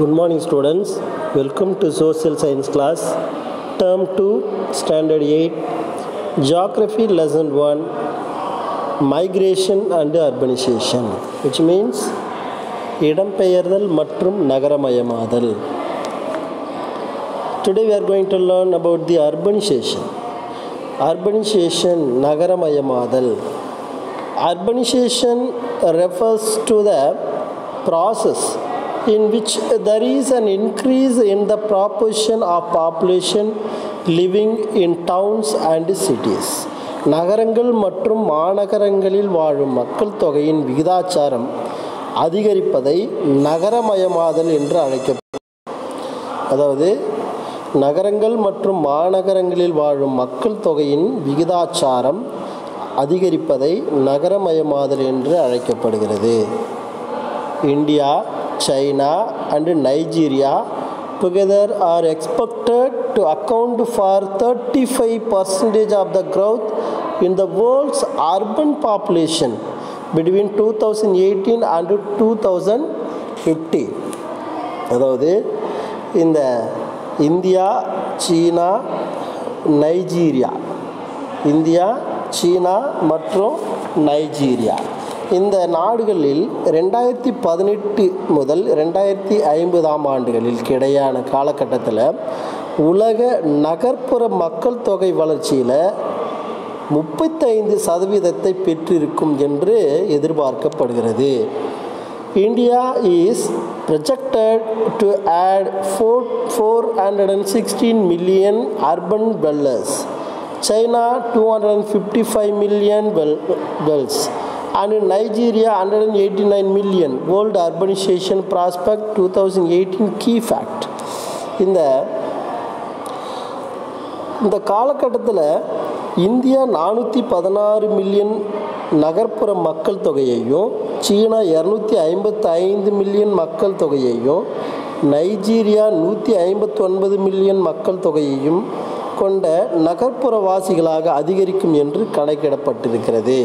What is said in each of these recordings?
Good morning students, welcome to social science class, term 2, standard 8, geography lesson 1, migration and urbanization, which means இடம்பெயர்தல் மற்றும் நகரமயமாதல். Today we are going to learn about the urbanization. Urbanization, நகரமயமாதல். Urbanization refers to the process in which there is an increase in the proportion of population living in towns and cities. நகரங்கள் மற்றும் மாநகரங்களில் வாழும் மக்கள் தொகையின் விகிதாச்சாரம் அதிகரிப்பதை நகரமயமாதல் என்று அழைக்கப்படுகிறது. அதாவது நகரங்கள் மற்றும் மாநகரங்களில் வாழும் மக்கள் தொகையின் விகிதாச்சாரம் அதிகரிப்பதை நகரமயமாதல் என்று அழைக்கப்படுகிறது. India, China and Nigeria together are expected to account for 35% of the growth in the world's urban population between 2018 and 2050. அதாவது இந்த இந்தியா, சீனா, நைஜீரியா, இந்தியா, சீனா மற்றும் நைஜீரியா இந்த நாடுகளில் 2018 முதல் 2050 ஆண்டுகளில் கிடையான காலகட்டத்தில் உலக நகர்ப்புற மக்கள் தொகை வளர்ச்சியில் 35% பெற்றிருக்கும் என்று எதிர்பார்க்கப்படுகிறது. India is projected to add 416 million urban dwellers, China 255 million dwellers, and Nigeria 189 million. World Urbanization Prospect 2018 key fact. இந்த காலகட்டத்தில் இந்தியா 416 மில்லியன் நகர்ப்புற மக்கள் தொகையையும், சீனா 255 மில்லியன் மக்கள் தொகையையும், நைஜீரியா 159 மில்லியன் மக்கள் தொகையையும் கொண்ட நகர்ப்புறவாசிகளாக அதிகரிக்கும் என்று கணக்கிடப்பட்டிருக்கிறது.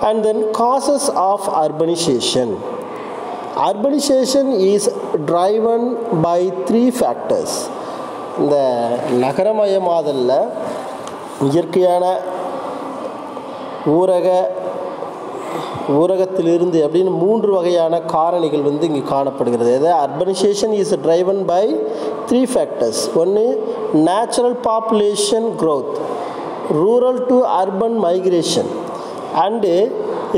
And then causes of urbanization. Urbanization is driven by 3 factors. இந்த நகரமயமாதல்ல இயற்கையான ஊரகத்திலிருந்து அப்படின்னு 3 வகையான காரணிகள் இங்கே காணப்படுகிறது. urbanization is driven by 3 factors. ஒன்று natural population growth, rural to urban migration, and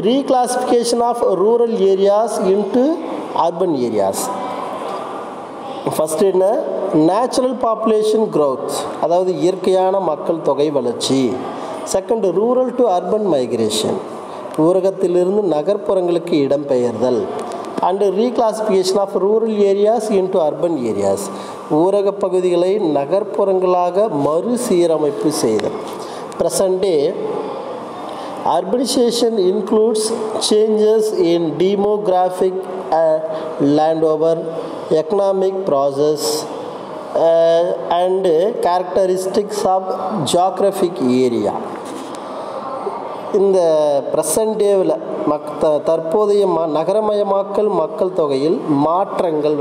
reclassification of rural areas into urban areas. First என்ன natural population growth, அதாவது இயற்கையான மக்கள் தொகை வளர்ச்சி. Second rural to urban migration, ஊரகத்திலிருந்து நகர்ப்புறங்களுக்கு இடம்பெயர்தல். And reclassification of rural areas into urban areas, ஊரக பகுதிகளை நகர்ப்புறங்களாக மறுசீரமைப்பு செய்தல். Present day urbanization includes changes in demographic landover, economic process and characteristics of geographic area. இந்த ப்ரெசன்ட் டேவில் தற்போதைய நகரமயமாக்கல் மக்கள் தொகையில் மாற்றங்கள்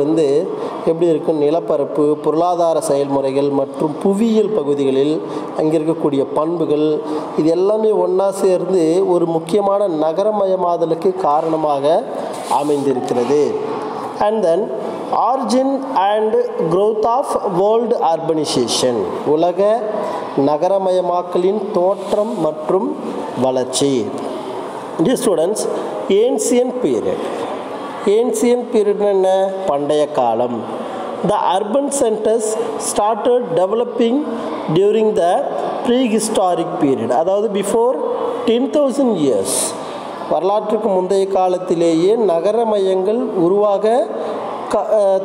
எப்படி இருக்கும், நிலப்பரப்பு, பொருளாதார செயல்முறைகள் மற்றும் புவியியல் பகுதிகளில் அங்கே இருக்கக்கூடிய பண்புகள், இது எல்லாமே ஒன்றா சேர்ந்து ஒரு முக்கியமான நகரமயமாதலுக்கு காரணமாக அமைந்திருக்கிறது. And then origin and growth of world urbanisation, உலக நகரமயமாக்கலின் தோற்றம் மற்றும் வளர்ச்சி. Dear students, ancient period. Ancient period என்ன? பண்டைய காலம். The urban centers started developing during the prehistoric period, அதாவது before 10,000 years. வரலாற்றுக்கு முந்தைய காலத்திலேயே நகரமயங்கள் உருவாக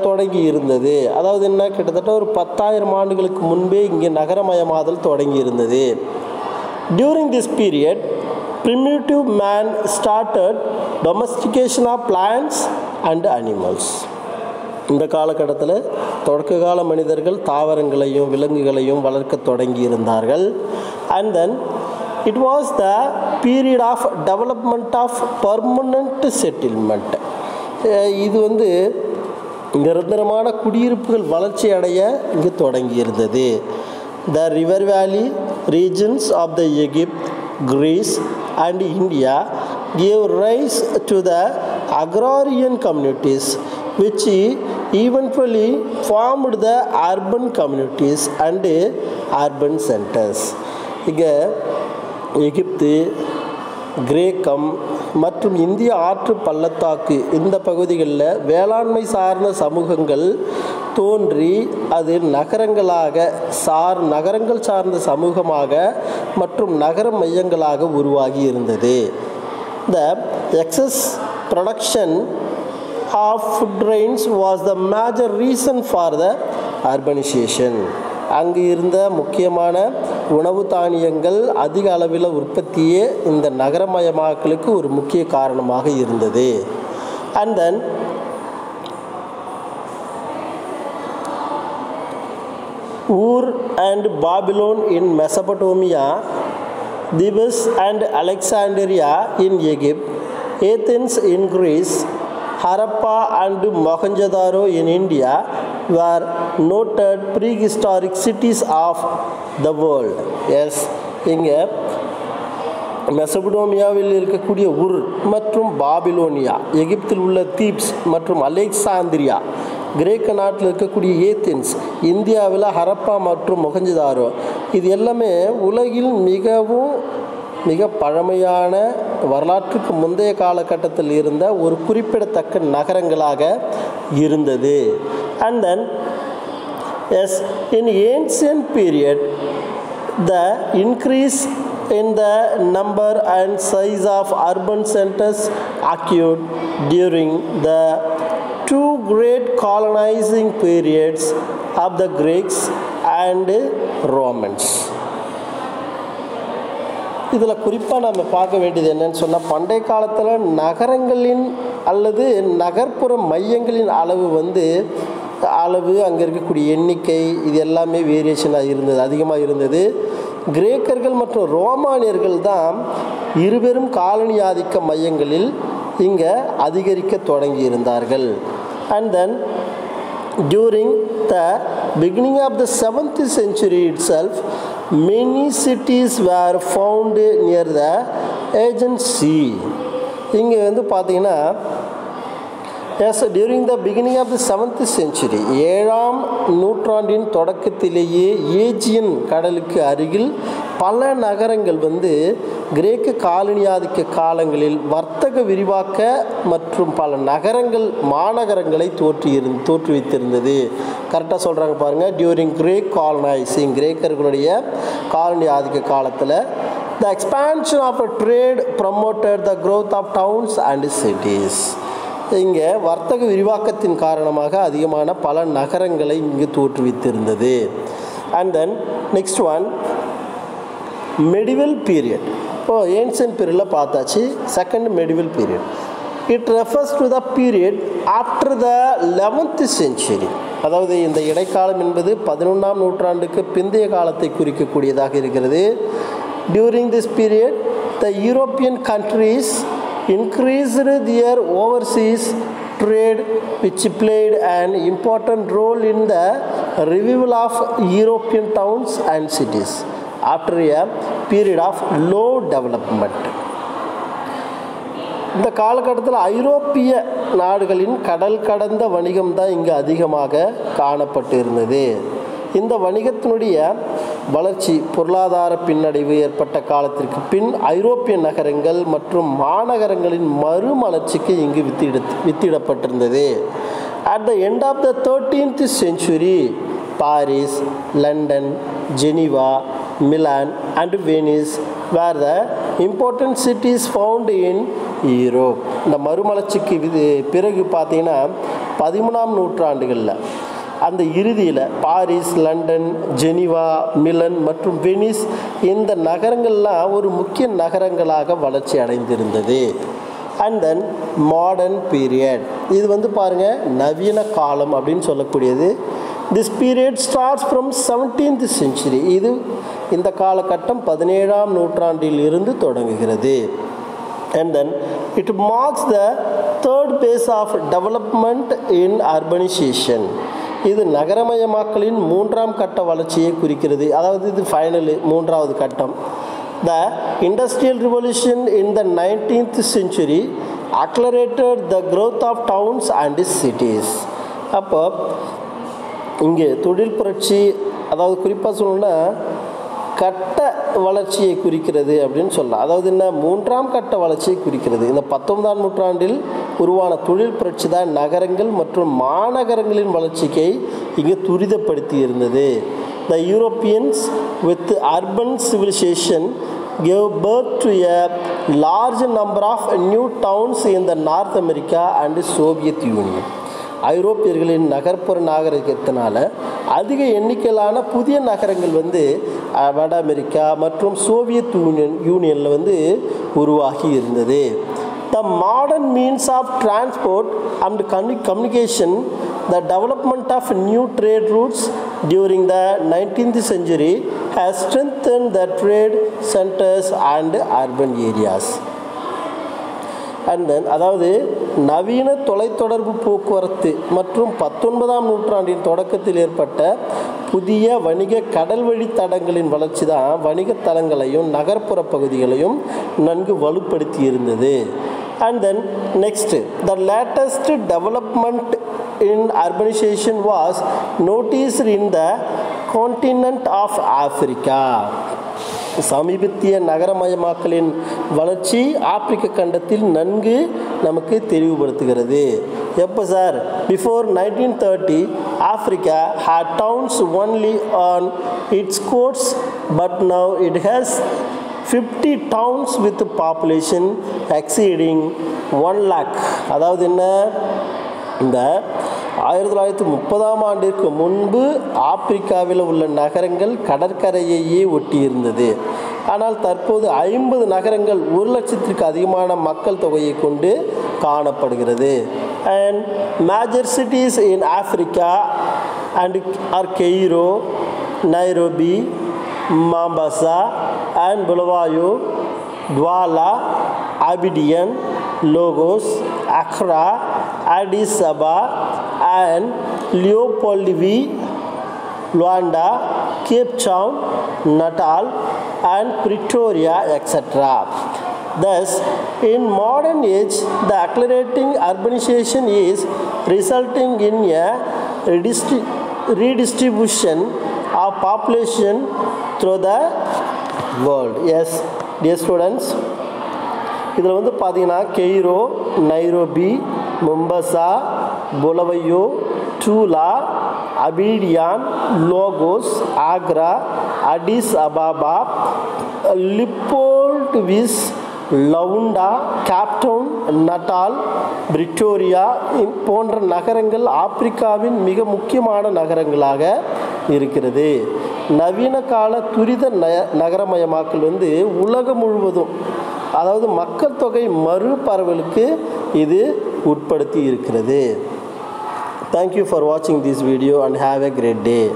தொடங்கி இருந்தது. அதாவது என்ன, கிட்டத்தட்ட ஒரு 10,000 ஆண்டுகளுக்கு முன்பே இங்கே நகரமயமாதல் தொடங்கி இருந்தது. During this period, primitive man started domestication of plants and animals. இந்த காலகட்டத்தில் தொடக்க கால மனிதர்கள் தாவரங்களையும் விலங்குகளையும் வளர்க்க தொடங்கி இருந்தார்கள். And then it was the period of development of permanent settlement. இது நிரந்தரமான குடியிருப்புகள் வளர்ச்சி அடைய இங்கு தொடங்கியிருந்தது. The river valley regions of the Egypt, Greece and India gave rise to the agrarian communities which eventually formed the urban communities and urban centers. இங்கே எகிப்து, கிரேக்கம் மற்றும் இந்திய ஆற்று பள்ளத்தாக்கு இந்த பகுதிகளில் வேளாண்மை சார்ந்த சமூகங்கள் தோன்றி அது நகரங்கள் சார்ந்த சமூகமாக மற்றும் நகர மையங்களாக உருவாகி இருந்தது. The excess production of food grains was the major reason for the urbanization. அங்கு இருந்த முக்கியமான உணவு தானியங்கள் அதிக அளவில் உற்பத்தியே இந்த நகரமயமாக்கலுக்கு ஒரு முக்கிய காரணமாக இருந்தது. And then Ur and Babylon in Mesopotamia, Thebes and Alexandria in Egypt, Athens in Greece, Harappa and Mohenjo-daro in India were noted prehistoric cities of the world. Yes, இங்கே மெசபடோமியாவில் இருக்கக்கூடிய உர் மற்றும் பாபிலோனியா, எகிப்தில் உள்ள தீப்ஸ் மற்றும் அலெக்சாந்திரியா, கிரேக்க நாட்டில் இருக்கக்கூடிய ஏத்தென்ஸ், இந்தியாவில் ஹரப்பா மற்றும் மொஹஞ்சதாரோ, இது எல்லாமே உலகில் மிக பழமையான வரலாற்றுக்கு முந்தைய காலகட்டத்தில் இருந்த ஒரு குறிப்பிடத்தக்க நகரங்களாக இருந்தது. And then as in ancient period the increase in the number and size of urban centers occurred during the two great colonizing periods of the Greeks and Romans. இதில் குறிப்பாக நம்ம பார்க்க வேண்டியது என்னன்னு சொன்னால், பண்டைய காலத்தில் நகரங்களின் அல்லது நகர்ப்புற மையங்களின் அளவு அங்கே இருக்கக்கூடிய எண்ணிக்கை இது எல்லாமே வேரியேஷனாக இருந்தது, அதிகமாக இருந்தது. கிரேக்கர்கள் மற்றும் ரோமானியர்கள் தான் இருபெரும் காலனி ஆதிக்க மையங்களில் இங்கே அதிகரிக்க தொடங்கியிருந்தார்கள். And then during the beginning of the 7th century itself, many cities were found near the Aegean Sea. இங்கே பார்த்தீங்கன்னா Yes, during the beginning of the 7th century, 7ஆம் நூற்றாண்டின் தொடக்கத்திலேயே ஏஜியன் கடலுக்கு அருகில் பல நகரங்கள் கிரேக்க காலனியாதிக்க காலங்களில் வர்த்தக விரிவாக்க மற்றும் பல மாநகரங்களை தோற்றுவித்திருந்தது. கரெக்டாக சொல்கிறாங்க பாருங்கள். டியூரிங் கிரேக் காலனைசிங், கிரேக்கர்களுடைய காலனி ஆதிக்க காலத்தில் the expansion of a trade promoted the growth of towns and cities. இங்கே வர்த்தக விரிவாக்கத்தின் காரணமாக அதிகமான பல நகரங்களை இங்கு தோற்றுவித்திருந்தது. And then next one medieval period. இப்போது ஏன்ஷியன்ட் பீரியடில் பார்த்தாச்சு. Second medieval period, it refers to the period after the 11th century. அதாவது இந்த இடைக்காலம் என்பது 11ஆம் நூற்றாண்டுக்கு பிந்தைய காலத்தை குறிக்கக்கூடியதாக இருக்கிறது. During this period the European countries increased their overseas trade, which played an important role in the revival of European towns and cities after a period of low development. இந்த காலகட்டத்தில் ஐரோப்பிய நாடுகளின் கடல் கடந்த வணிகம் தான் இங்கு அதிகமாக காணப்பட்டு இருந்தது. இந்த வணிகத்தினுடைய வளர்ச்சி, பொருளாதார பின்னடைவு ஏற்பட்ட காலத்திற்கு பின் ஐரோப்பிய நகரங்கள் மற்றும் மாநகரங்களின் மறுமலர்ச்சிக்கு இங்கு வித்திடப்பட்டிருந்தது. At the end of the 13th century, Paris, London, Geneva, Milan and Venice were the important cities found in Europe. இந்த மறுமலர்ச்சிக்கு பிறகு பார்த்தீங்கன்னா 13ஆம் நூற்றாண்டுகளில் அந்த இறுதியில் பாரிஸ், லண்டன், ஜெனீவா, மிலன் மற்றும் வெனிஸ் இந்த நகரங்கள்லாம் ஒரு முக்கிய நகரங்களாக வளர்ச்சி அடைந்திருந்தது. அண்ட் தென் மாடர்ன் பீரியட், இது பாருங்கள் நவீன காலம் அப்படின்னு சொல்லக்கூடியது. This period starts from 17th century. இந்த காலகட்டம் 17ஆம் நூற்றாண்டில் இருந்து தொடங்குகிறது. and then it marks the third phase of development in urbanization. இது நகரமயமாக்கலின் மூன்றாம் கட்ட வளர்ச்சியை குறிக்கிறது. அதாவது இது ஃபைனல் மூன்றாவது கட்டம். The industrial revolution in the 19th century accelerated the growth of towns and cities. அப்போ இங்கே தொழில் புரட்சி, அதாவது குறிப்பாக சொல்லணும்னா கட்ட வளர்ச்சியை குறிக்கிறது அப்படின்னு சொல்லலாம். அதாவது என்ன, மூன்றாம் கட்ட வளர்ச்சியை குறிக்கிறது. இந்த 19ஆம் நூற்றாண்டில் உருவான தொழில் புரட்சி தான் நகரங்கள் மற்றும் மாநகரங்களின் வளர்ச்சியை இங்கே துரிதப்படுத்தி இருந்தது. The Europeans with urban civilization gave birth to a large number of new towns in the North America and Soviet Union. ஐரோப்பியர்களின் நகர்ப்புற நாகரிகத்தினால அதிக எண்ணிக்கையிலான புதிய நகரங்கள் வட அமெரிக்கா மற்றும் சோவியத் யூனியனில் உருவாகி இருந்தது. The modern means of transport and communication, the development of new trade routes during the 19th century has strengthened the trade centers and urban areas. And then அதாவது நவீன தொலைத்தொடர்பு போக்குவரத்து மற்றும் 19ஆம் நூற்றாண்டின் தொடக்கத்தில் ஏற்பட்ட புதிய வணிக கடல் வழி தடங்களின் வளர்ச்சி தான் வணிக தலங்களையும் நகர்ப்புற பகுதிகளையும் நன்கு வலுப்படுத்தி இருந்தது. And then next, the latest development in urbanization was noticed in the continent of Africa. சமீபத்திய நகரமயமாக்கலின் வளர்ச்சி ஆப்பிரிக்க கண்டத்தில் நன்கு நமக்கு தெளிவுபடுத்துகிறது. எப்போ sir? Before 1930 Africa had towns only on its coasts, but now it has 50 towns with population exceeding 1 lakh. அதாவது என்ன, இந்த 1930ஆம் ஆண்டிற்கு முன்பு ஆப்பிரிக்காவில் உள்ள நகரங்கள் கடற்கரையையே ஒட்டி இருந்தது. ஆனால் தற்போது 50 நகரங்கள் 1 லட்சத்திற்கு அதிகமான மக்கள் தொகையை கொண்டு காணப்படுகிறது. And major cities in Africa and are Cairo, Nairobi, Mombasa and Bulawayo, Douala, Abidjan, Lagos, Accra, Addis Ababa and Leopoldville, Luanda, Cape Town, Natal and Pretoria, etc. Thus, in modern age, the accelerating urbanization is resulting in a redistribution of population through the world. Yes, dear students, இதில் பார்த்தீங்கன்னா Cairo, Nairobi, Mombasa, Bulawayo, Douala, Abidjan, Lagos, Accra, Addis Ababa, Leopoldville, Luanda, Cape Town, Natal, Pretoria போன்ற நகரங்கள் ஆப்பிரிக்காவின் மிக முக்கியமான நகரங்களாக இருக்கிறது. நவீன கால துரித நகரமயமாக்கல் உலகம் முழுவதும், அதாவது மக்கள் தொகை மறுபரவலுக்கு இது உட்படுத்தி இருக்கிறது. Thank you for watching this video and have a great day.